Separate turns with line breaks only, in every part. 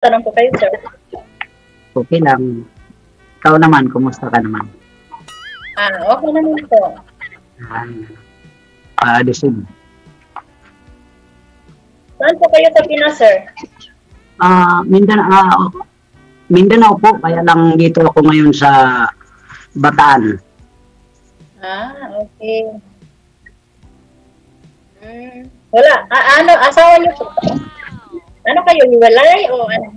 tanong ko kayo, sir.
Okay lang. Ikaw naman, kumusta ka naman?
Okay naman po.
Disib.
Saan po kayo sa Pinas, sir?
Mindanao po, kaya lang dito ako ngayon sa Bataan.
Okay. Wala. Ano, asawa niyo po? Ano kayo, hiwalay o ano?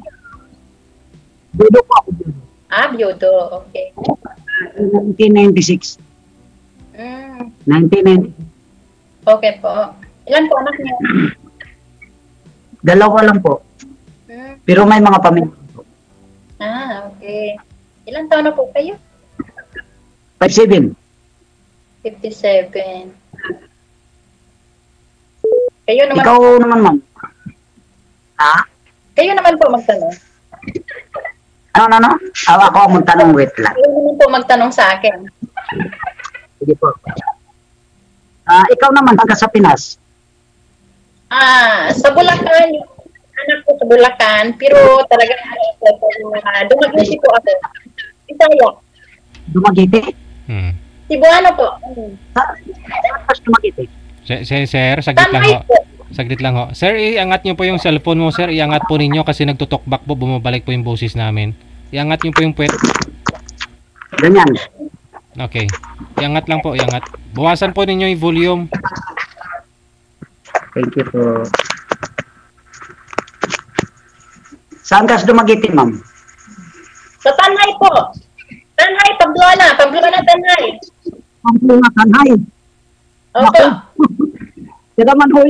Budo po ako.
Biyudo. Okay.
1996. 1996.
Okay po. Ilan po anak niyo?
Dalawa lang po. Pero may mga pamilya po.
Okay. Ilan taon na po kayo?
57.
57. Kayo naman.
Ikaw naman, ma'am.
Kayo naman po magtanong.
Ano? Ako ang magtanong, wait lang.
Kayo naman po magtanong sa akin.
Sige po. Ikaw naman, taga sa Pinas.
Sa Bulacan, yung anak ko sa Bulacan, pero talagang Dumaguete po ako. Isaya.
Dumaguete?
Cebuano po.
Saan Dumaguete?
Sir, saglit lang ho. Saglit lang ho. Sir, iangat niyo po yung cellphone mo, sir. Iangat po ninyo kasi nagtutok-back po, bumabalik po yung boses namin. Iangat niyo po yung puwet.
Ganyan.
Okay. Iangat lang po, iangat. Bawasan po ninyo yung volume.
Thank you po. Saan ka sa Dumaguete, ma'am?
Sa Tanay po. Tanay, Pamplona, Tanay.
Pamplona, Tanay.
Opo.
Kaya man ho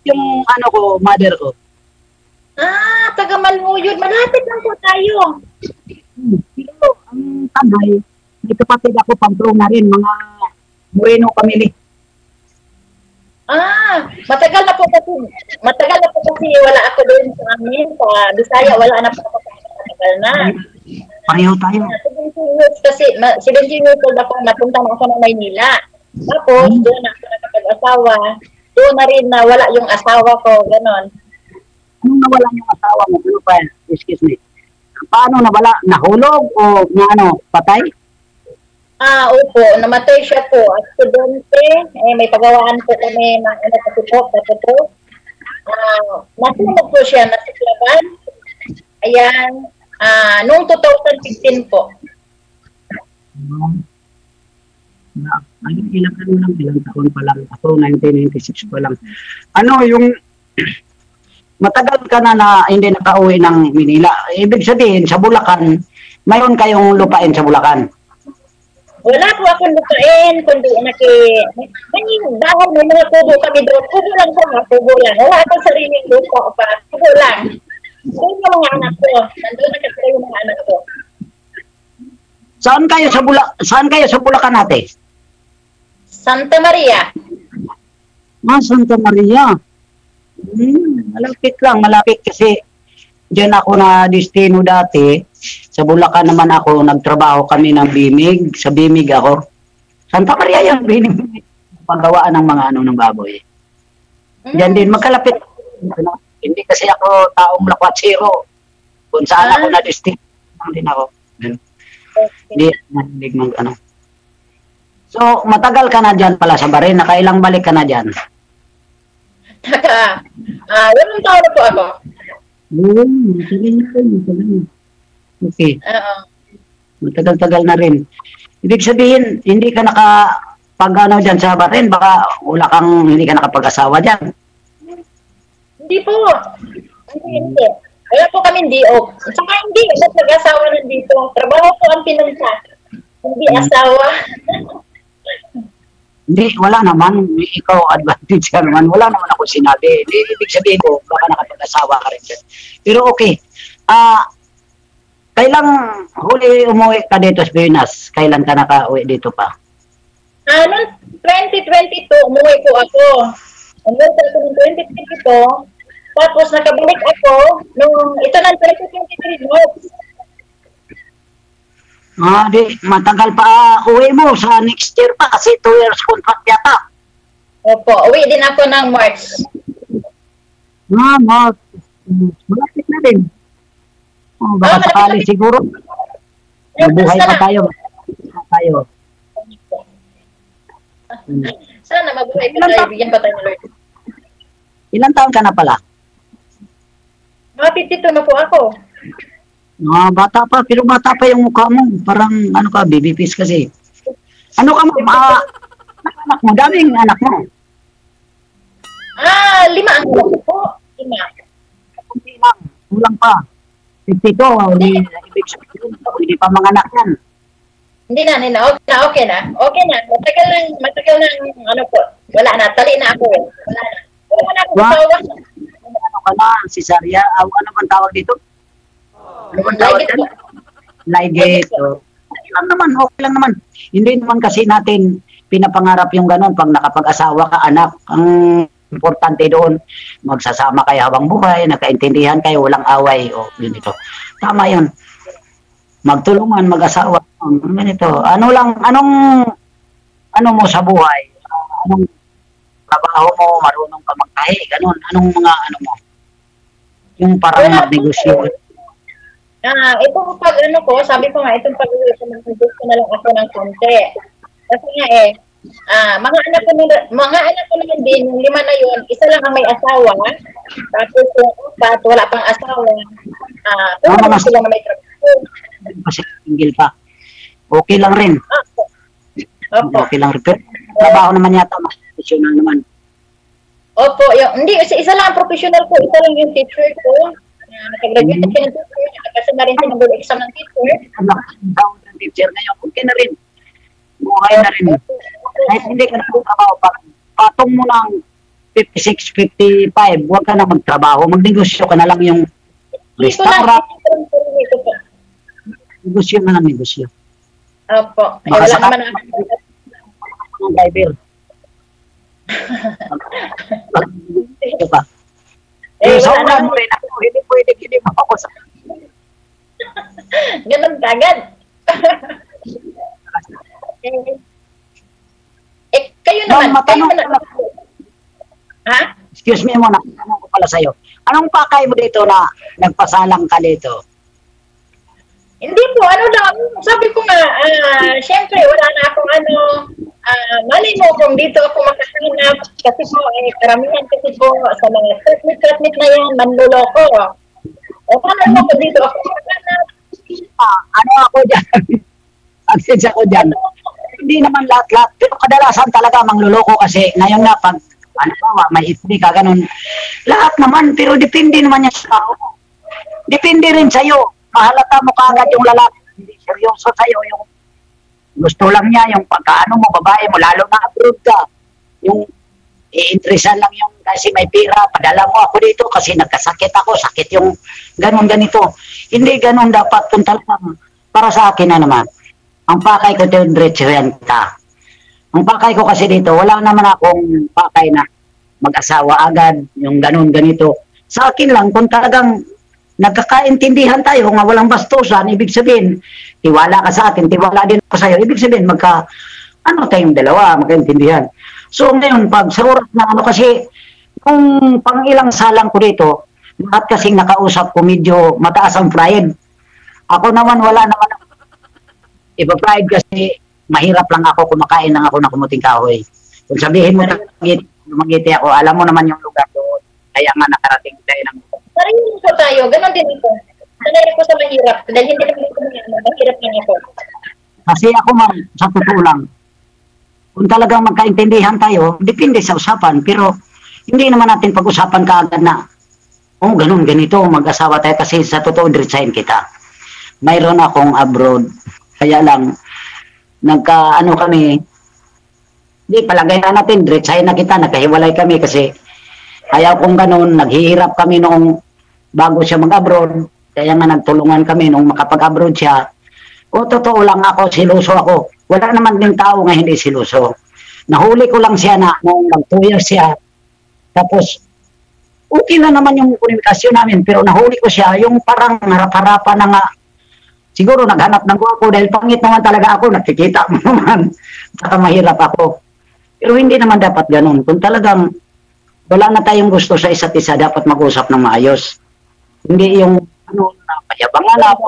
yung ano ko, mother ko.
Taga Manuyod. Malapit lang po tayo.
Pero ang Tanay, may kapatid ako Pamplona rin, mga Moreno family.
Matagal na po kasi wala ako doon sa amin, sa Bisaya, wala na po ako sa matagal na.
Pareho tayo.
17 years kasi, 17 years old ako, napunta na ako ng Maynila. Tapos, doon ako nakapag-asawa. Doon na rin na wala yung asawa ko, ganon.
Anong nawala yung asawa mo? Ano pa? Excuse me. Paano nawala? Nahulog o patay?
Opo, namatay siya po. Aksidente, may pagawaan po kami ng tapos nasunog po siya, nasiklaban. Ayan, noong 2015 po.
Ilang taon pa lang. Ako, 1996 pa lang. Yung matagal ka na hindi nakauwi ng Manila. Ibig sabihin, sa Bulacan, mayroon kayong lupain sa Bulacan?
Wala po akong lupain, kundi may dahon, may mga kubo kami doon. Kubo lang po, kubo lang. Wala akong sariling lupa pa, kubo lang. Doon yung mga anak ko. Nandun nakatira yung mga anak ko.
Saan kayo sa Bulacan ate?
Santa Maria.
Santa Maria. Malapit kasi diyan ako na destino dati. Sa Bulacan naman ako, nagtrabaho kami ng Bimig. Sa Bimig ako. Santa Maria yung Bimig. Paggawaan ng mga ng baboy. Diyan din, magkalapit. Hindi kasi ako taong lakwatsiro. Kung saan ako na destino din ako. Hindi mag So, matagal ka na dyan pala sa Bahrain. Nakailang balik ka na dyan?
Walang taon na po ako.
Okay. Matagal-tagal na rin. Ibig sabihin, hindi ka dyan sa Bahrain, baka hindi ka nakapag-asawa dyan.
Hindi po. Hindi. Wala po kami D.O. Saka hindi. Nag-asawa nandito. Trabaho po ang pinunta. Hindi asawa.
Hindi, wala naman. Ikaw, advantage ka naman. Wala naman ako sinabi. Ibig sabihin ko, baka nakapag-asawa ka rin dyan. Pero okay. Kailang huli umuwi ka dito sa Pinas? Kailan ka nakauwi dito pa?
Noong 2022, umuwi po ako. Umuwi po ako noong 2022. Tapos nakabalik ako ito ng 2023 months.
Matagal pa uwi mo sa next year pa kasi 2 years contract yata.
Opo, uwi din ako ng March.
March. Malapit na din. Oh, baka sakali siguro. Mabuhay pa tayo.
Sana mabuhay pa tayo. Bigyan pa tayo ng Lord.
Ilang taon ka na pala?
Mga 52 na po ako.
Bata pa, pero bata pa yung mukha mo. Parang, ano ka, baby face kasi. Ano ka mo? Anak mo, daming anak mo.
5 ang anak ko po. 5.
Kulang pa. 52, ibig sabihin, hindi pa mga anak yan.
Hindi na. Okay na. Matagal na, ano po. Wala na, tali na ako. Wala na. Wala na akong asawa.
Ano ka na, cesaria? Ano bang tawag dito? Ano bang tawag dito? Ligate. Okay lang naman. Hindi naman kasi natin pinapangarap yung ganon pag nakapag-asawa ka, anak. Ang importante doon, magsasama kayo habang buhay, nagkaintindihan kayo, walang away. O, yun ito. Tama yun. Magtulungan, mag-asawa. Ganito. Ano mo sa buhay? Anong trabaho mo, marunong ka magtahi, ganun. Anong mga, ano mo? Yung parang magnegosyo.
Itong pag, sabi ko nga, itong pag-gusto na lang ako ng konti. Kasi nga mga anak ko naman din, yung 5 na yun, isa lang ang may asawa, tapos yung 4, wala pang asawa, kung naman sila na may trabaho.
Kasi single pa. Okay lang rin.
Opo.
Okay lang rin. Pero trabaho naman yata, mas professional naman.
Opo, hindi, isa lang ang professional ko, isa lang yung teacher ko. Nakagraduate siya ng teacher, nakapasa na rin siya ng board exam ng teacher.
Down ng teacher ngayon, okay na rin. Buhay na rin. Kahit hindi ka nagtatrabaho, patong mo ng 56, 55, huwag ka na magtrabaho, magnegosyo ka na lang yung restaurant. Negosyo na lang, negosyo.
Opo. Wala naman
ang driver. Ito pa. Wala mo rin ako. Hindi pwede kilim ako sa...
Ganun kagad. Kayo naman. Ha?
Excuse me muna. Tanong ko pala sa'yo. Anong pakay mo dito na nagpasalang ka dito?
Hindi po, lang, sabi ko nga, syempre, wala na akong malay mo kung dito ako makahanap, kasi po, karamihan kasi po, sa mga classmate na yan, manluloko. Paano mo kung dito ako makahanap?
Ako dyan? Access ako dyan. Hindi naman lahat-lahat, pero kadalasan talaga mangluloko kasi ngayon nga, pag, may FB ka, ganun. Lahat naman, pero depende naman yan sa tao. Depende rin sa'yo. Mahalata mo kaagad yung lalaki, hindi seryoso sa'yo, yung gusto lang niya, yung pagkaano mo, babae mo, lalo na abroad ka, yung i-interesan lang yung kasi may pira, padala mo ako dito kasi nagkasakit ako, sakit yung ganun ganito. Hindi ganun dapat kung talagang para sa akin na naman. Ang pakay ko dito, diretso yan ka. Ang pakay ko kasi dito, wala naman akong pakay na mag-asawa agad, yung ganun ganito. Sa akin lang, kung talagang nagkakaintindihan tayo nga walang bastusan, ibig sabihin, tiwala ka sa akin, tiwala din ako sa'yo, ibig sabihin, tayong dalawa, magkaintindihan. So ngayon, pag sa oras na kasi, kung pang ilang salang ko dito, lahat kasing nakausap ko, medyo mataas ang pride. Ako naman, wala naman, iba-pride kasi, mahirap lang ako, kumakain lang ako ng kumuting kahoy. Kung sabihin mo, Magiti ako, alam mo naman yung lugar doon, kaya nga nakarating tayo ng
sarili ko tayo, ganun din ito. Sanay ko sa mahirap, dahil hindi naman ito mahirap lang ako.
Kasi ako man, sa totoo lang, kung talagang magkaintindihan tayo, depende sa usapan, pero hindi naman natin pag-usapan kaagad na, ganun, ganito, mag-asawa tayo kasi sa totoo, diretsahin kita. Mayroon akong abroad, kaya lang, kami, hindi, palagay na natin, diretsahin na kita, nagkahiwalay kami kasi ayaw kong ganun, naghihirap kami noong bago siya mag-abroad, kaya nga nagtulungan kami nung makapag-abroad siya. Totoo lang ako, siluso ako. Wala naman din tao nga hindi siluso. Nahuli ko lang siya na nung mag-2 years siya. Tapos, okay na naman yung komunikasyon namin, pero nahuli ko siya, yung parang harap-harapan na nga. Siguro naghanap ng ako dahil pangit naman talaga ako, nakikita mo naman. Baka mahirap ako. Pero hindi naman dapat ganun. Kung talagang wala na tayong gusto sa isa't isa, dapat mag-usap ng maayos. Hindi yung ano, napayabangan ako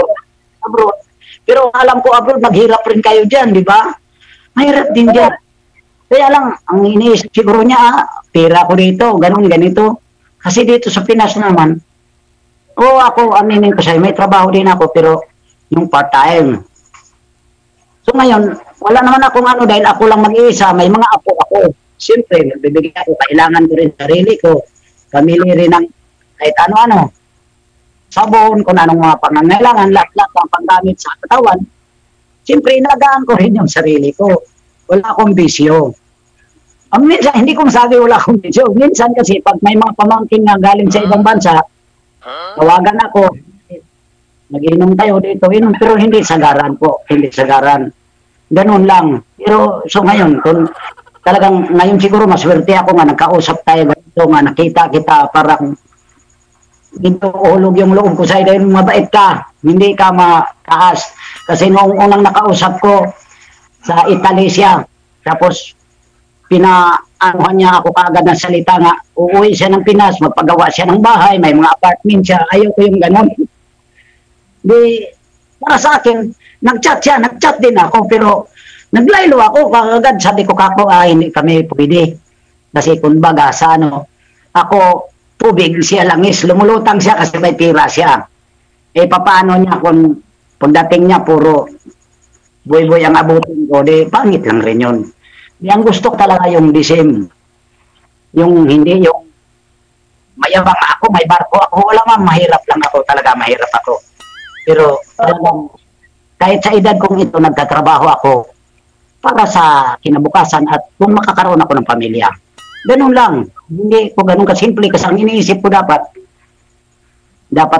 abroad. Pero alam ko abroad, maghirap rin kayo dyan, di ba? Mahirap din dyan. Kaya lang, ang iniisip siguro niya, pera ko dito, ganun, ganito. Kasi dito sa Pinas naman, ako, aminin ko sa'yo, may trabaho din ako, pero yung part-time. So ngayon, wala naman akong ano, dahil ako lang mag-iisa, may mga apo ako. Siyempre, nagbibigay ako, kailangan ko rin sarili ko. Pamili rin ng kahit ano-ano. Sabon, kung anong mga pangangailangan, lahat-lahat ng panggamit sa katawan. Siyempre, inagaan ko rin yung sarili ko. Wala akong bisyo. Minsan, hindi ko masabi wala akong bisyo. Minsan kasi, pag may mga pamangkin nga galing sa ibang bansa, tawagan ako, mag-inom tayo dito, inom, pero hindi sagaran po, hindi sagaran. Ganun lang. Pero, so ngayon, kung talagang, ngayon siguro, maswerte ako nga, nagkausap tayo, ganito nga, nakita kita, parang, dito ulog yung loob ko sa'yo dahil mabait ka, hindi ka mataas. Kasi noong unang nakausap ko sa Italy siya, tapos pinaanuhan niya ako kaagad ng salita nga, uuwi siya ng Pinas, magpagawa siya ng bahay, may mga apartment siya, ayaw ko yung ganon. Di, para sa akin, nag-chat din ako, pero naglaylo ako, kaagad sabi ko kako, hindi kami pwede. Kasi kumbaga sa ano, ako, tubig, siya langis, lumulutang siya kasi may pira siya. Papaano niya kung pagdating niya puro boy-boy ang abutin ko, pangit lang rin yun. Ang gusto ko talaga yung disim. Yung hindi yung mayabang ako, may barko ako, wala man, mahirap lang ako, talaga mahirap ako. Pero kahit sa edad kong ito, nagtatrabaho ako para sa kinabukasan at kung makakaroon ako ng pamilya. Ganun lang. Hindi ko ganun kasimple kasi ang iniisip ko dapat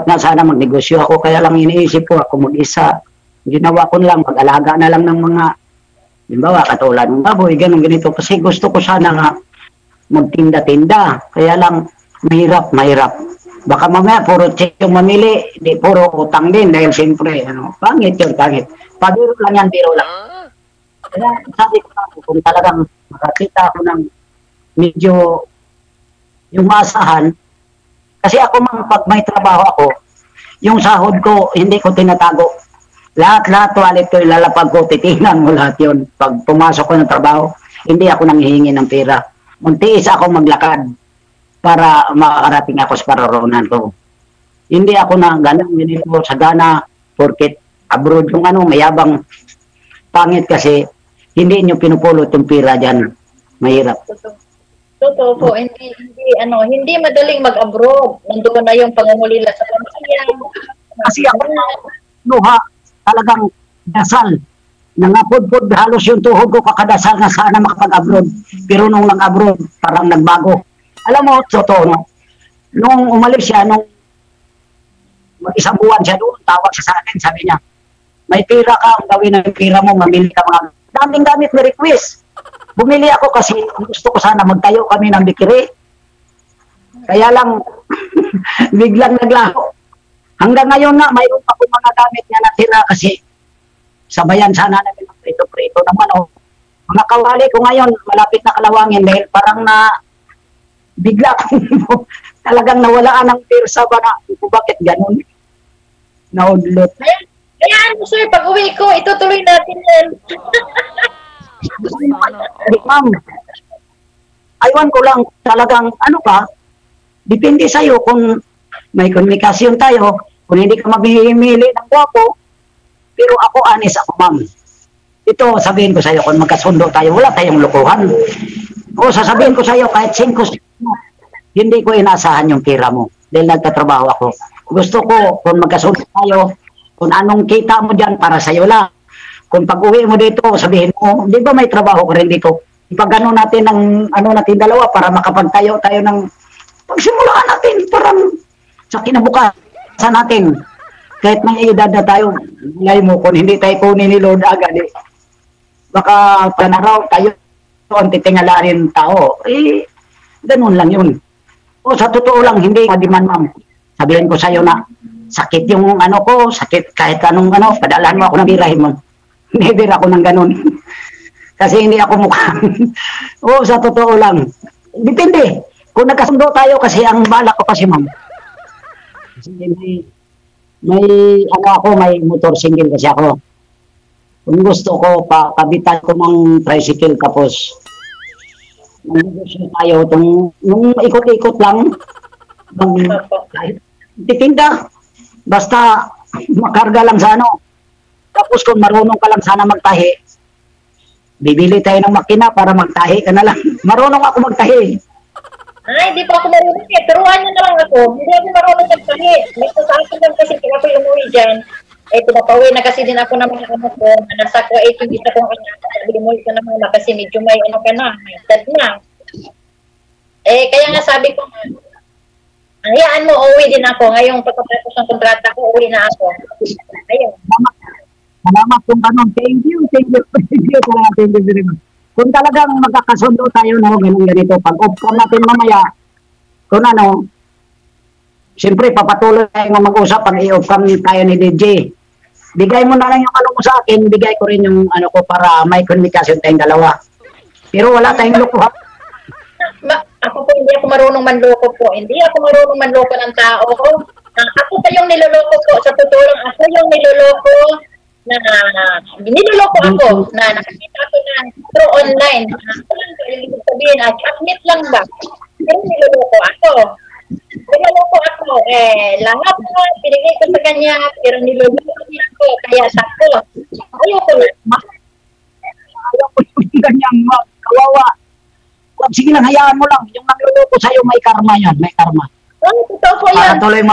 nga sana magnegosyo ako, kaya lang iniisip ko ako mag-isa. Ginawa ko lang, mag-alaga na lang ng mga, limbawa, katulad ng baboy, ganun ganito. Kasi gusto ko sana nga magtinda-tinda. Kaya lang, mahirap. Baka mamaya, puro check yung mamili, di puro utang din, dahil siyempre, pangit yun, pangit. Pabiro lang yan, biro lang. Kaya sabi ko lang, kung talagang makakita ako ng medyo yung maasahan, kasi ako pag may trabaho ako, yung sahod ko, hindi ko tinatago. Lahat-lahat, wallet ko, ilalapag ko, titingnan mo lahat yun. Pag pumasok ko ng trabaho, hindi ako nanghihingi ng pera. Muntiis ako maglakad para makakarating ako sa pararoonan ko. Hindi ako na ganang ganito sa gana, porket abroad yung mayabang, pangit kasi, hindi nyo pinupulot yung pera dyan. Mahirap.
Totoo po, hindi madaling mag-abroad. Nandoon na yung pangungulila sa pamilya.
Kasi ako luha, talagang dasal. Nangapod-pod halos yung tuhod ko kakadasal na sana makapag-abroad. Pero nung nag-abroad, parang nagbago. Alam mo, totoo, no? Nung umalis siya, nung isang buwan siya doon, tawag siya sa akin, sabi niya, may pira ka, ang gawin ng pira mo, mamili ka mga daming gamit na request. Bumili ako kasi gusto ko sana magtayo kami ng bikiri. Kaya lang, biglang naglaho. Hanggang ngayon nga, mayroon pa po mga gamit niya natira kasi sabayan sana namin ng prito-prito naman. Mga kawali ko ngayon, malapit na kalawangin dahil parang bigla talagang nawalaan ng pirsa ba na bakit ganun? Naudlot.
Ayan, sir, pag uwi ko, itutuloy natin yan.
Ma'am, aywan ko lang talagang depende sa'yo kung may komunikasyon tayo, kung hindi ka mamimili ng gwapo, pero ako honest ako, ma'am. Ito, sabihin ko sa'yo, kung magkasundo tayo, wala tayong lukuhan. O sasabihin ko sa'yo, kahit 5 hindi ko inasahan yung pira mo dahil nagtatrabaho ako. Gusto ko, kung magkasundo tayo, kung anong kita mo dyan, para sa'yo lang. Kung pag-uwi mo dito, sabihin mo, di ba may trabaho ko rin dito? Ipag-ano natin ng natin dalawa para makapagtayo tayo ng pagsimulaan natin parang sa kinabukasan natin. Kahit may edad na tayo, bilay mo kung hindi tayo kunin ni Lord agad baka panaraw tayo ang titingalarin tao. Ganun lang yun. O sa totoo lang, hindi madiman, ma'am. Sabihin ko sa'yo na sakit yung ko, sakit kahit anong padalahan mo ako ng birahin mo. Never ako ng ganun. Kasi hindi ako mukha. O sa totoo lang. Depende. Kung nagkasundo tayo kasi ang balak ko kasi, ma'am. Kasi may motorcycle kasi ako. Kung gusto ko, kabitan ko ng tricycle tapos tayo yung ikot-ikot lang. Titinda. Basta makarga lang sa ano. Tapos kung marunong ka lang sana magtahi, bibili tayo ng makina para magtahi ka na lang. Marunong ako magtahi.
Ay, hindi pa ako marunong eh. Turuan niyo na lang ako. Hindi ako marunong magtahi. May sasakit lang kasi kaya ako umuwi dyan. Eh, tumapawi na kasi din ako ng mga anak ko. Nasa ko, yung isa kong anak. Sabi mo ito naman na kasi medyo may ano ka na. May edad na. Eh, kaya nga sabi ko, hayaan mo, uwi din ako. Ngayong pagkatapos ng kontrata ko, uwi na ako. Ayun.
Salamat kung ganun. Thank you very much. Kung talagang magkakasundo tayo na ganito, pag-off natin mamaya, kung ano, siyempre papatuloy tayo mag-usap pag i-off tayo ni DJ. Bigay mo na lang yung ano mo sa akin, bigay ko rin yung ano ko para may komunikasyon tayong dalawa. Pero wala tayong lokohan.
Ako po, hindi ako marunong manloko po. Hindi ako marunong manloko ng tao ko. Ako pa yung niloloko po. Sa totoo lang, ako yung niloloko na nakakita ko na through online. Ako lang ito, yung sabihin, chatmate lang ba? Pero niloloko ako. Lahat na pinigay ko sa kanya, pero niloloko niya ako. Kaya sako. Ayoko na.
Ayoko yung ganyang kawawa. Sige lang, hayaan mo lang. Yung nagluloko sa'yo, may karma yan. May karma.
Totoo po yan.
Para tuloy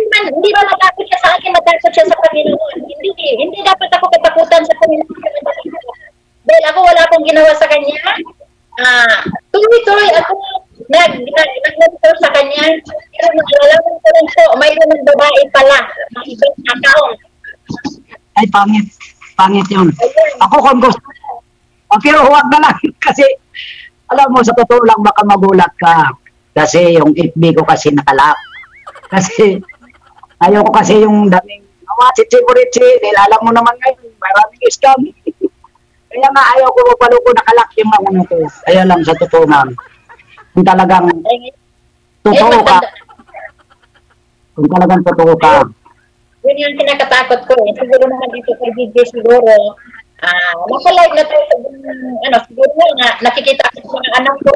hindi ba matakot siya sa akin, matakot siya sa Panginoon? Hindi dapat ako katakutan sa Panginoon. Dahil ako wala akong ginawa sa kanya. Tuloy-tuloy ako nag-nag sa kanya. Pero nalalaman ko rin po, mayroon ng babae pala. May ibang account.
Ay, pangit. Pangit yun. Ako kung gusto. Pero huwag na lang. Kasi, alam mo, sa totoo lang, baka magulat ka. Kasi yung FB ko kasi nakalap. Kasi, ayaw ko kasi yung daming, chichi-burichi, dahil alam mo naman ngayon, maraming scam. Kaya nga, ayaw ko mapaloko nakalak yung mga ano ko. Kaya lang, sa totoo man. Kung talagang totoo ka, kung talagang totoo ka.
Yun yung kinakatakot ko eh. Siguro naman dito sa video siguro, naka-live na tayo sa siguro na nakikita ko sa mga anak ko.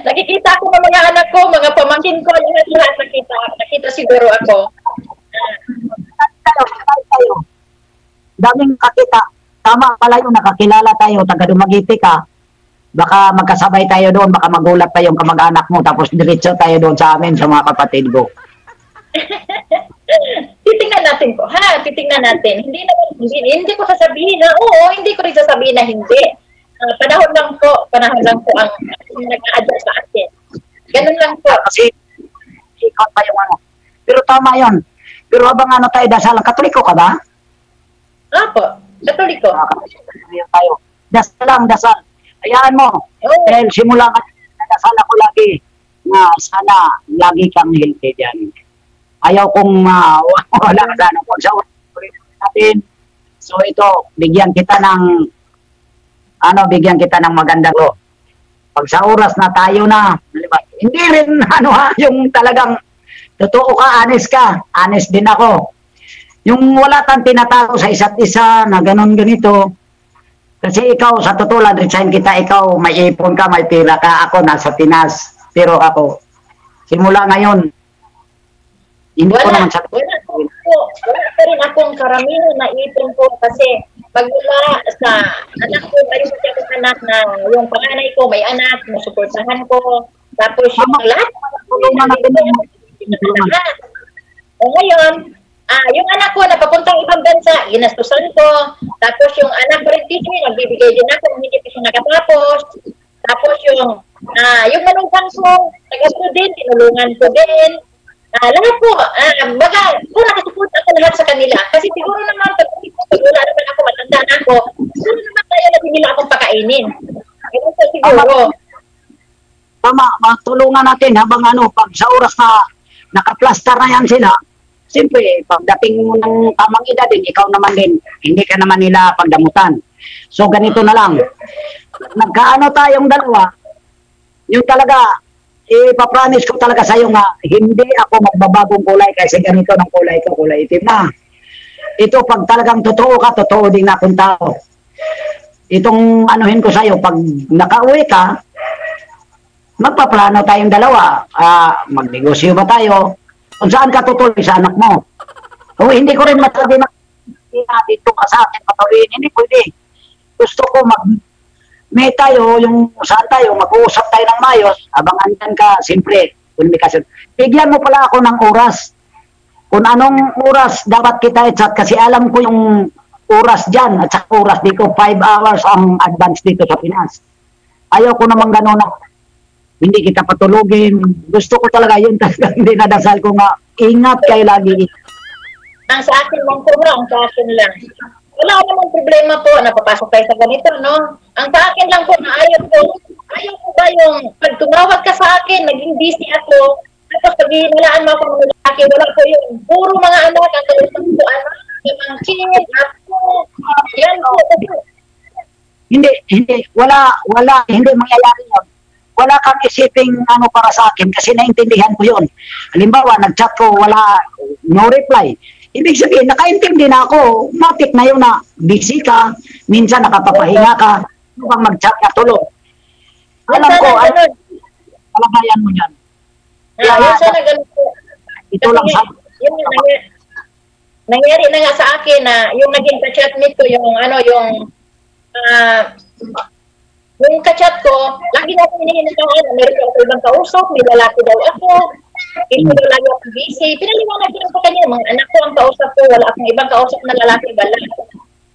Nakikita ko ng mga anak ko, mga pamangkin ko, lahat nakita siguro ako.
Tayo. Daming kakita. Tama pala yung nakakilala tayo, taga Dumaguete ka. Baka magkasabay tayo doon, baka magulat pa yung kamag-anak mo, tapos diretso tayo doon sa amin, sa mga kapatid ko.
Titingnan natin po, titingnan natin. Hindi ko sasabihin na oo, hindi ko rin sasabihin na hindi. Panahon lang po ang nag-a-adjust sa atin. Ganun lang po.
Kasi, ikaw pa yung ano. Pero tama yun. Pero habang ano tayo, dasal, Katoliko ka ba?
Opo, Katoliko.
Tayo. Dasal lang, dasal. Hayaan mo.
Oh.
Dahil simula ka, dasal ako lagi na sana lagi kang healthy dyan. Ayaw kong wala ka sana. Kung sa natin. So ito, bigyan kita ng magandang lo. Pag sa oras na tayo na, hindi rin yung talagang totoo ka, honest din ako. Yung wala tang tinatago sa isa't isa na ganito. Kasi ikaw, sa totoo lang, resign kita, ikaw, may ipon ka, may pila ka, ako nasa Pinas. Pero ako, simula ngayon, hindi ko naman sa...
Wala pa rin akong karamihan na ipon ko kasi pagmula sa anak ko, ayun kasi ako anak na yung panganay ko, may anak, masuportahan ko. Tapos yung lahat, ngayon, yung anak ko napapuntang ibang bansa, ginastusan ko. Tapos yung anak ko rin teacher, nagbibigay din ako, hindi ko siya nakatapos. Tapos yung manugang ko, taga-student, tinulungan ko din. Lahat po, nakasupport ako lahat sa kanila. Kasi siguro naman, pag wala naman ako, matanda na ako, siguro naman tayo na nila akong pakainin. Ito po siguro.
Tama, matulungan natin habang pag sa oras na nakaplastar na yan sila, siyempre, pagdating mo ng tamang edad din, ikaw naman din, hindi ka naman nila pagdamutan. So, ganito na lang. Nagkaano tayong dalawa, yung talaga, ipapromise ko talaga sa'yo nga, hindi ako magbabagong kulay kasi ganito ng kulay ko, kulay itim na. Ito, pag talagang totoo ka, totoo din akong tao. Itong anuhin ko sa'yo, pag nakauwi ka, magpaplano tayong dalawa. Magnegosyo ba tayo? Kung saan ka tutuloy sa anak mo? O hindi ko rin masabi na hindi natin ito sa atin patuloyin. Hindi pwede. Gusto ko may tayo, yung saan tayo, mag-uusap tayo ng mayos, abang andyan ka, siyempre, komunikasyon. Bigyan mo pala ako ng oras. Kung anong oras dapat kita i-chat, kasi alam ko yung oras dyan, at sa oras dito, 5 hours ang advance dito sa Pinas. Ayaw ko namang gano'n na hindi kita patulugin. Gusto ko talaga yun, talaga hindi nadasal ko nga, ingat kayo lagi.
Ang sa akin lang po, ang sa akin lang. Wala namang problema po, napapasok tayo sa ganito, no? Ang sa akin lang po, na ayaw ko ba yung, pag tumawag ka sa akin, naging busy ako, tapos pag hinilaan mo ako ng lalaki, wala po yun. Puro mga anak, ang kalusang po, anak, yung kid, ako, yan po.
Hindi mangyayari yun. Wala kang isiping ano para sa akin kasi naintindihan ko yun. Halimbawa, nag-chat ko, no reply. Ibig sabihin, nakaintindi na ako. Matik na yun na busy ka, minsan nakapapahinga ka, bang mag-chat na tulog. Alam ko, alagayan mo yan. Ito lang sa...
Nangyari na nga sa akin na yung naging ka-chatmate ko, yung ka-chat ko, lagi na ako hinihintaan, meron ako ibang kausap, may lalaki daw ako, hindi lagi ako busy. Pinaliwanag ko sa kanya, mga anak ko ang kausap ko, wala akong ibang kausap na lalaki bala.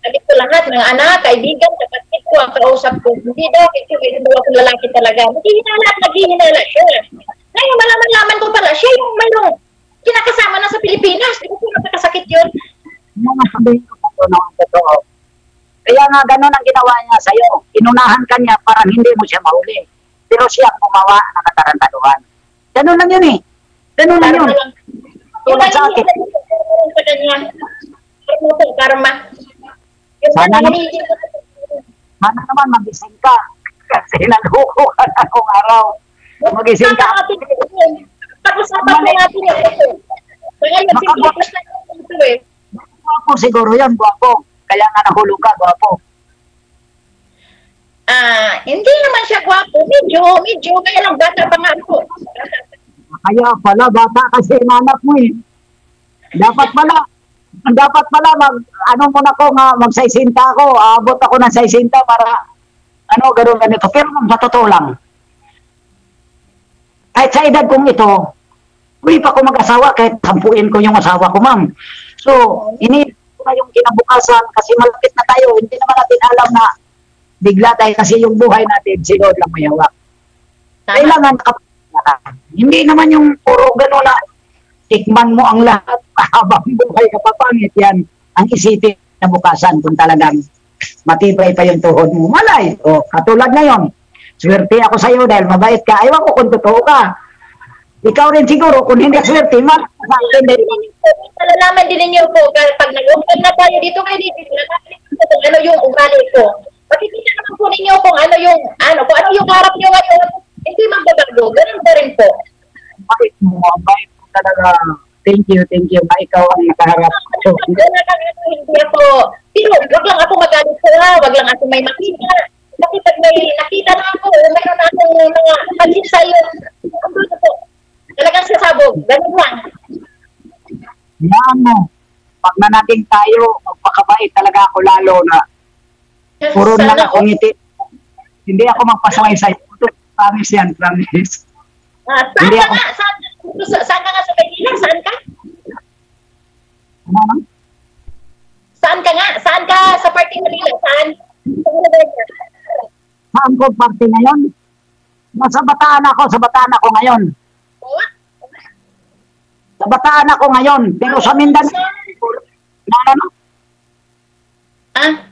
Lagi ko lahat, mga anak, kaibigan, kapatid ko ang kausap ko. Hindi daw, hindi daw ako lalaki talaga. Naghihinala siya. Ngayon, malaman-laman ko pala, siya yung mayroong kinakasama na sa Pilipinas. Di ko po napakasakit yun.
Mga sabihin ko na ito na ang totoo. Kaya nga gano'n ang ginawa niya sa'yo. Inunahan ka niya parang hindi mo siya mahuli. Pero siya gumawa ng katarantaduhan. Gano'n lang yun eh. Gano'n lang yun. Tulad sa akin.
Karma.
Sana naman magising ka. Kasi nalhuko ka na kung araw. Magising ka.
Pag-usapan mo natin yun. Kaya yung simplipas na ito eh.
Guwapo siguro yan, guwapo. Kaya nga nahulog ka, guwapo.
Hindi naman siya guwapo. Medyo. Kaya lang bata pa nga ako.
Kaya pala, bata kasi nanap mo eh. Dapat pala muna ko nga, mag-60 ako. Abot ako ng 60 para, gano'n ganito. Pero sa totoo lang, kahit sa edad kong ito, hindi pa ako mag-asawa kahit sampuin ko yung asawa ko, ma'am. So, na yung kinabukasan kasi malapit na tayo, hindi naman natin alam na bigla tayo kasi yung buhay natin, si Lord lang may hawak. Kailangan hindi naman yung puro gano'n na tikman mo ang lahat habang buhay ka pa pangit yan. Ang isipin na bukasan kung talagang matibay pa yung tuhod mo. Malay, katulad ngayon, swerte ako sa iyo dahil mabait ka. Ayaw ko kung totoo ka. Ikaw rin siguro, kung hindi swerte,
malalaman din ninyo po, pag nag-umpag na tayo dito kayo dito, ano yung ugali ko. Makikita naman po ninyo kung ano yung harap nyo ngayon, hindi magbabago. Ganun pa rin po.
Bait mo talaga. Thank you, na ikaw ang nakaharap.
Hindi ako, pero wag lang ako magalit ko wag lang ako may makita. Kasi pag may nakita na ako, mayroon na akong mga pansin sa'yo. Talagang sasabog. Ganun lang.
Yan mo. Pag nanating tayo, magpakabait talaga ako lalo na puro lang ako ngiti. Hindi ako magpasaway sa'yo. Promise yan, promise.
Saan ka nga sa Maynila? Saan ka?
Ano?
Saan ka nga? Saan ka sa party Manila? Saan?
Saan ko party ngayon? Sa Bataan ako ngayon.
What?
Sa Bataan ako ngayon. Pero sa Mindanao. Ano?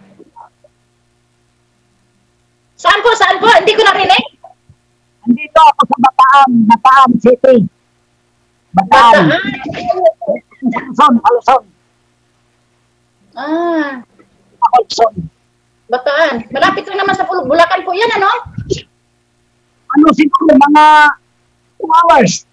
Saan po? Hindi ko narinig.
Nandito ako sa Bataan City. Bataan. Luzon. Luzon.
Bataan. Malapit lang naman sa Bulacan po yan, ano?
Siguro mga 2 hours.